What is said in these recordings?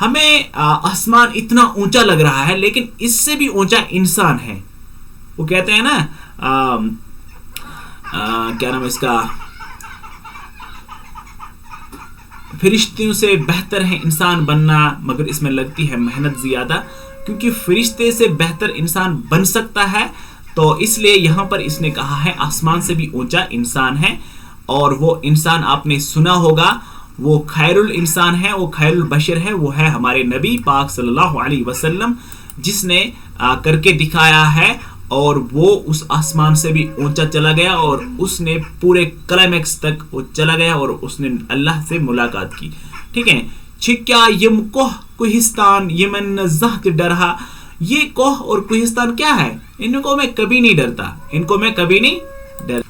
ہمیں آسمان اتنا اونچا لگ رہا ہے لیکن اس سے بھی اونچا انسان ہے. وہ کہتے ہیں نا کیا نام ہے اس کا, فرشتوں سے بہتر ہے انسان بننا مگر اس میں لگتی ہے محنت زیادہ, کیونکہ فرشتے سے بہتر انسان بن سکتا ہے. تو اس لیے یہاں پر اس نے کہا ہے آسمان سے بھی اونچا انسان ہے. اور وہ انسان آپ نے سنا ہوگا, وہ خیر الانسان ہے, وہ خیر البشر ہے, وہ ہے ہمارے نبی پاک صلی اللہ علیہ وسلم, جس نے کر کے دکھایا ہے. اور وہ اس آسمان سے بھی اونچا چلا گیا اور اس نے پورے کلائمیکس تک وہ چلا گیا اور اس نے اللہ سے ملاقات کی. ٹھیک ہے, چھکیا یم کوہستان یمن زہت ڈرہا. یہ کوہ اور کوہستان کیا ہے؟ ان کو میں کبھی نہیں ڈرتا, ان کو میں کبھی نہیں ڈرتا.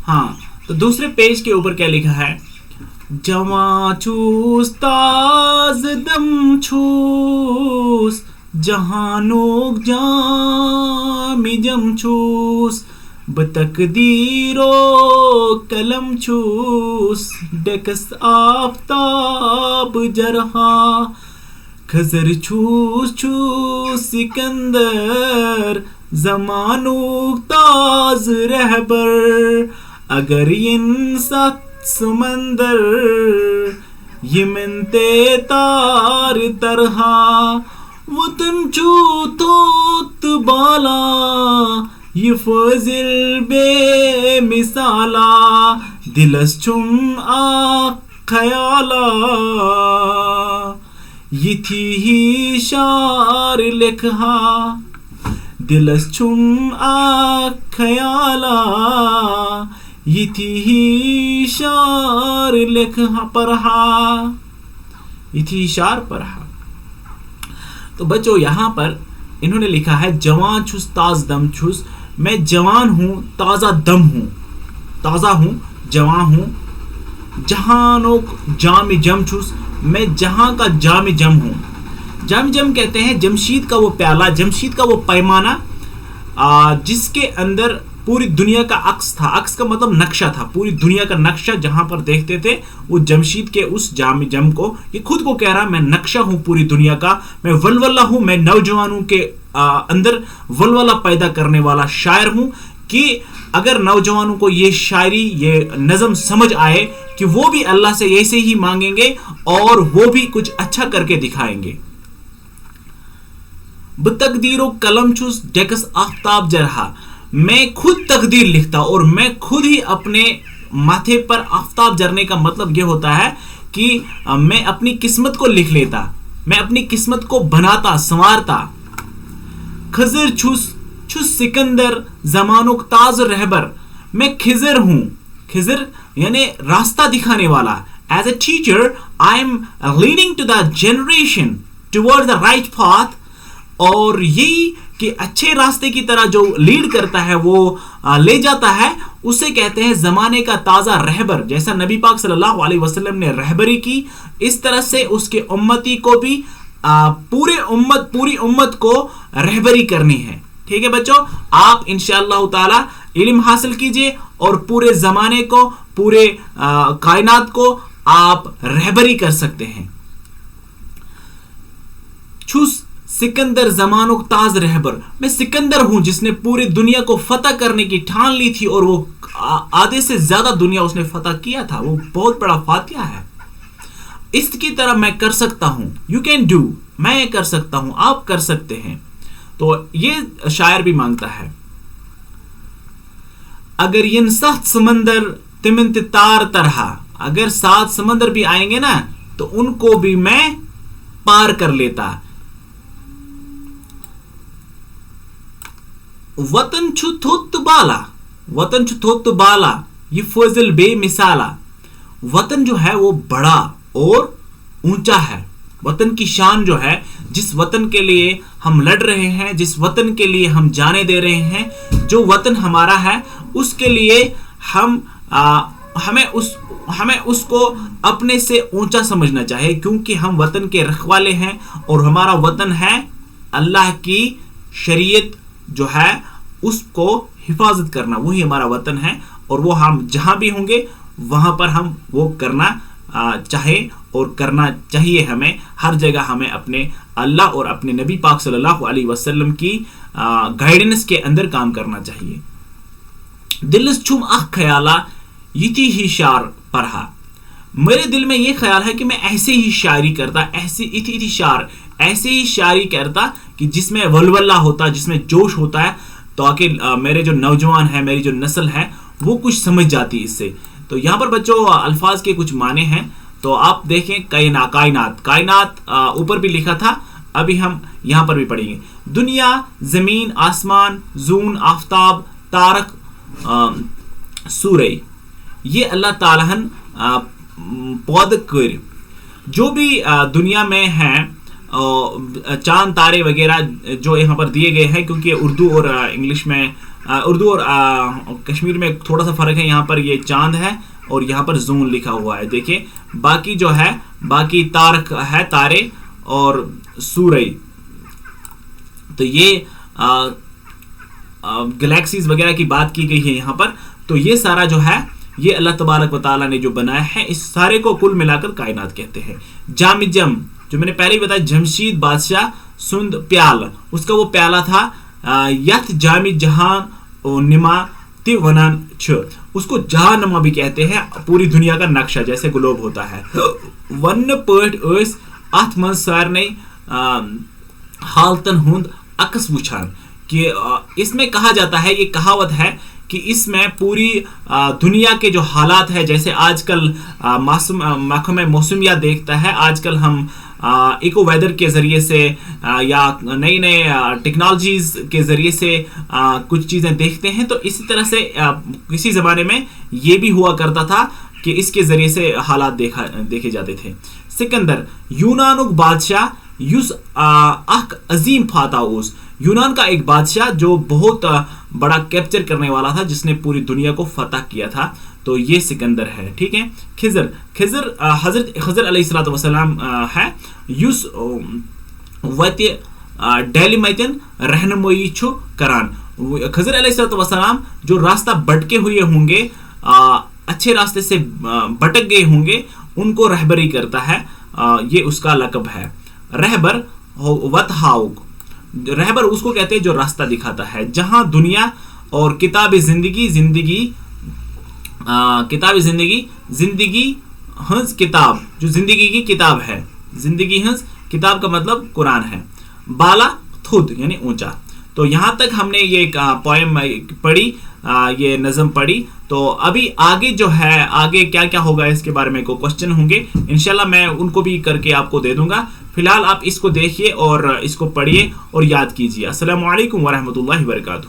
ہاں, تو دوسرے پیج کے اوپر کیا لکھا ہے؟ جواں چوس تاز دم چھوس جہانوک جامی جم چھوس بتقدیر و قلم چھوس ڈکس آفتاب جرہا خضر چھوس چھوس سکندر زمانوک تاز رہبر اگر ینسات سمندر یمنتے تار ترہا وطن چو توت بالا یہ فضل بے مثالا دلس چم آ خیالا یہ تھی ہی شار لکھا دلس چم آ خیالا یہ تھی ہی شار لکھا پڑھا, یہ تھی شار پڑھا. تو بچوں یہاں پر انہوں نے لکھا ہے جوان چھس تاز دم چھس, میں جوان ہوں تازہ دم ہوں, تازہ ہوں جوان ہوں. جہانوں جام جم چھس, میں جہاں کا جام جم ہوں. جام جم کہتے ہیں جمشید کا وہ پیالہ, جمشید کا وہ پیمانہ جس کے اندر پوری دنیا کا عکس تھا. عکس کا مطلب نقشہ تھا, پوری دنیا کا نقشہ جہاں پر دیکھتے تھے وہ جمشید کے اس جام جم کو, یہ خود کو کہہ رہا میں نقشہ ہوں پوری دنیا کا, میں ولولہ ہوں, میں نوجوانوں کے اندر ولولہ پیدا کرنے والا شاعر ہوں. کہ اگر نوجوانوں کو یہ شاعری یہ نظم سمجھ آئے کہ وہ بھی اللہ سے ایسے ہی مانگیں گے اور وہ بھی کچھ اچھا کر کے دکھائیں گے. بتقدیر و قلم چھس ڈیکس آفتاب جرہا, میں خود تقدیر لکھتا اور میں خود ہی اپنے ماتھے پر آفتاب جرنے کا مطلب یہ ہوتا ہے کہ میں اپنی قسمت کو لکھ لیتا, میں اپنی قسمت کو بناتا سنوارتا. خضر چھس چھس سکندر زمانوک تاز رہبر, میں خضر ہوں, خضر یعنی راستہ دکھانے والا. As a teacher I am leading to the generation toward the right path, اور یہی کہ اچھے راستے کی طرح جو لیڈ کرتا ہے وہ لے جاتا ہے, اسے کہتے ہیں زمانے کا تازہ رہبر. جیسا نبی پاک صلی اللہ علیہ وسلم نے رہبری کی, اس طرح سے اس کے امتی کو بھی پوری امت کو رہبری کرنی ہے. ٹھیک ہے بچوں, آپ انشاءاللہ تعالی علم حاصل کیجئے اور پورے زمانے کو, پورے کائنات کو آپ رہبری کر سکتے ہیں. چھوس سکندر زمانوں تاز رہبر, میں سکندر ہوں جس نے پوری دنیا کو فتح کرنے کی ٹھان لی تھی اور وہ آدھے سے زیادہ دنیا اس نے فتح کیا تھا, وہ بہت بڑا فاتحہ ہے. اس کی طرح میں کر سکتا ہوں, یو کین ڈو, میں کر سکتا ہوں, آپ کر سکتے ہیں. تو یہ شاعر بھی مانگتا ہے. اگر ین سخت سمندر تمنت تار ترہا, اگر 7 سمندر بھی آئیں گے نا تو ان کو بھی میں پار کر لیتا. وطن چھو تھوت بالا, وطن چھو تھوت بالا یہ فضل بے مثالا. وطن جو ہے وہ بڑا اور اونچا ہے. وطن کی شان جو ہے, جس وطن کے لیے ہم لڑ رہے ہیں, جس وطن کے لیے ہم جانے دے رہے ہیں, جو وطن ہمارا ہے اس کے لیے ہمیں اس کو اپنے سے اونچا سمجھنا چاہیے, کیونکہ ہم وطن کے رکھوالے ہیں اور ہمارا وطن ہے اللہ کی شریعت جو ہے اس کو حفاظت کرنا, وہی ہمارا وطن ہے. اور وہ ہم جہاں بھی ہوں گے وہاں پر ہم وہ کرنا چاہے اور کرنا چاہیے ہمیں ہر جگہ ہمیں اپنے اللہ اور اپنے نبی پاک صلی اللہ علیہ وسلم کی گائیڈنس کے اندر کام کرنا چاہیے. دلس چھم اخ خیالہ یتی ہی شعر پڑھا. میرے دل میں یہ خیال ہے کہ میں ایسے ہی شاعری کرتا, ایسے ہی شاعری کرتا کہ جس میں ولولہ ہوتا, جس میں جوش ہوتا ہے, تاکہ میرے جو نوجوان ہیں, میری جو نسل ہے وہ کچھ سمجھ جاتی اس سے. تو یہاں پر بچوں الفاظ کے کچھ معنی ہیں, تو آپ دیکھیں کائنات اوپر بھی لکھا تھا, ابھی ہم یہاں پر بھی پڑھیں گے. دنیا, زمین, آسمان, زون, آفتاب, تارک, سورج, یہ اللہ تعالیٰ پود کر جو بھی دنیا میں ہیں, چاند تارے وغیرہ جو یہاں پر دیے گئے ہیں, کیونکہ اردو اور انگلش میں, اردو اور کشمیر میں تھوڑا سا فرق ہے. یہاں پر یہ چاند ہے اور یہاں پر زون لکھا ہوا ہے. دیکھیں باقی جو ہے, باقی تارک ہے, تارے اور سورج. تو یہ گلیکسیز وغیرہ کی بات کی گئی ہے یہاں پر. تو یہ سارا جو ہے یہ اللہ تبارک و تعالیٰ نے جو بنایا ہے, اس سارے کو کل ملا کر کائنات کہتے ہیں. جام جم جو میں نے پہلے ہی بتایا, جمشید بادشاہ سند پیال, اس کا وہ پیالہ تھا. یت جام جہان نما تی ونان چھ, اس کو جہان نما بھی کہتے ہیں, پوری دنیا کا نقشہ جیسے گلوب ہوتا ہے. ون پٹ اس ات من سارنے حالتن ہند عکس وچھان, کہ اس میں کہا جاتا ہے, یہ کہاوت ہے کہ اس میں پوری دنیا کے جو حالات ہے, جیسے آج کل محکمہ موسمیات دیکھتا ہے, آج کل ہم ایکو ویدر کے ذریعے سے یا نئی ٹیکنالوجیز کے ذریعے سے کچھ چیزیں دیکھتے ہیں. تو اسی طرح سے کسی زمانے میں یہ بھی ہوا کرتا تھا کہ اس کے ذریعے سے حالات دیکھے جاتے تھے. سکندر یونانک بادشاہ یوس اخ عظیم فاتح, یونان کا ایک بادشاہ جو بہت بڑا کیپچر کرنے والا تھا, جس نے پوری دنیا کو فتح کیا تھا. تو یہ سکندر ہے. ٹھیک ہے. خضر حضرت خضر علیہ السلام ہے. یوس وت ڈیلی متن رہنمائی چھو کران, خضر علیہ السلام جو راستہ بھٹکے ہوئے ہوں گے, اچھے راستے سے بھٹک گئے ہوں گے, ان کو رہبری کرتا ہے. یہ اس کا لقب ہے. رہبر وت ہاؤک, رہبر اس کو کہتے ہیں جو راستہ دکھاتا ہے. جہاں دنیا اور کتاب زندگی ہنز کتاب, جو زندگی کی کتاب ہے, زندگی ہنز کتاب کا مطلب قرآن ہے. بالا تھود یعنی اونچا. تو یہاں تک ہم نے یہ پوئم پڑھی, یہ نظم پڑھی. تو ابھی آگے جو ہے, آگے کیا کیا ہوگا اس کے بارے میں کوئی کوشچن ہوں گے انشاءاللہ میں ان کو بھی کر کے آپ کو دے دوں گا. فی الحال آپ اس کو دیکھیے اور اس کو پڑھیے اور یاد کیجیے. السلام علیکم ورحمۃ اللہ وبرکاتہ.